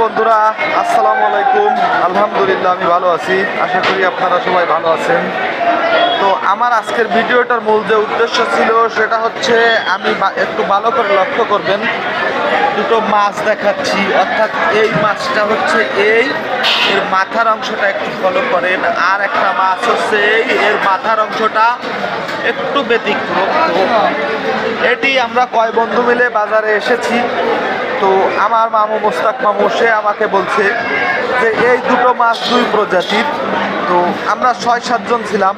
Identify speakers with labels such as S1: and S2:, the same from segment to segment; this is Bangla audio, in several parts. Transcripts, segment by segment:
S1: বন্ধুরা, আসসালামু আলাইকুম। আলহামদুলিল্লাহ আমি ভালো আছি, আশা করি আপনারা সবাই ভালো আছেন। তো আমার আজকের ভিডিওটার মূল যে উদ্দেশ্য ছিল সেটা হচ্ছে আমি একটু ভালো করে লক্ষ্য করবেন, দুটো মাছ দেখাচ্ছি। অর্থাৎ এই মাছটা হচ্ছে এর মাথার অংশটা একটু ফলো করেন, আর একটা মাছ হচ্ছে এর মাথার অংশটা একটু ব্যতিক্রম। তো এটি আমরা কয় বন্ধু মিলে বাজারে এসেছি। তো আমার মামু মোস্তাক মামু সে আমাকে বলছে যে এই দুটো মাছ দুই প্রজাতির। তো আমরা ৬-৭ জন ছিলাম।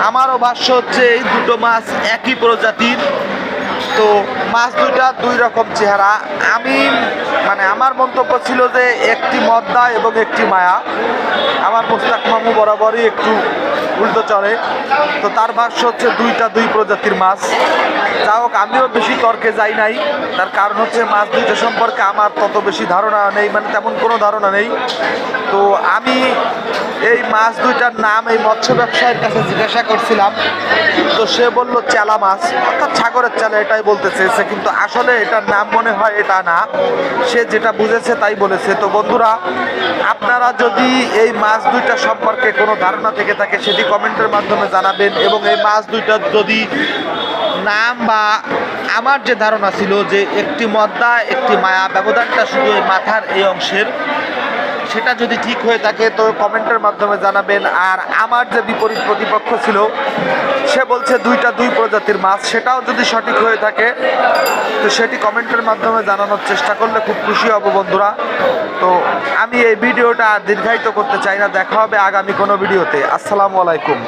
S1: আমারও ভাষ্য হচ্ছে এই দুটো মাছ একই প্রজাতির। তো মাছ দুইটা দুই রকম চেহারা। আমার মন্তব্য ছিল যে একটি মদ্দা এবং একটি মায়া। আমার মোস্তাক মামু বরাবরই একটু উল্টো চলে। তো তার ভাষ্য হচ্ছে দুইটা দুই প্রজাতির মাছ। যা হোক, আমিও বেশি তর্কে যাই নাই। তার কারণ হচ্ছে মাছ দুইটা সম্পর্কে আমার তত বেশি ধারণা নেই, তেমন কোনো ধারণা নেই। তো আমি এই মাছ দুইটার নাম এই মৎস্য ব্যবসায়ীর কাছে জিজ্ঞাসা করছিলাম। তো সে বলল চেলা মাছ, অর্থাৎ সাগরের চেলা, এটাই বলতে চেয়েছে। কিন্তু আসলে এটার নাম মনে হয় এটা না, সে যেটা বুঝেছে তাই বলেছে। তো বন্ধুরা, আপনারা যদি এই মাছ দুইটা সম্পর্কে কোনো ধারণা থেকে থাকে সেটি কমেন্টের মাধ্যমে জানাবেন। এবং এই মাছ দুইটার যদি নাম বা আমার যে ধারণা ছিল যে একটি মদ্দা একটি মায়া, ব্যবধানটা শুধু এই মাথার এই অংশের, সেটা যদি ঠিক হয়ে থাকে তো কমেন্টের মাধ্যমে জানাবেন। আর আমার যে বিপরীত প্রতিপক্ষ ছিল সে বলছে দুইটা দুই প্রজাতির মাছ, সেটাও যদি সঠিক হয়ে থাকে তো সেটি কমেন্টের মাধ্যমে জানানোর চেষ্টা করলে খুব খুশি হব বন্ধুরা। তো আমি এই ভিডিওটা দীর্ঘায়িত করতে চাই না, দেখা হবে আগামী কোনো ভিডিওতে। আসসালামু আলাইকুম।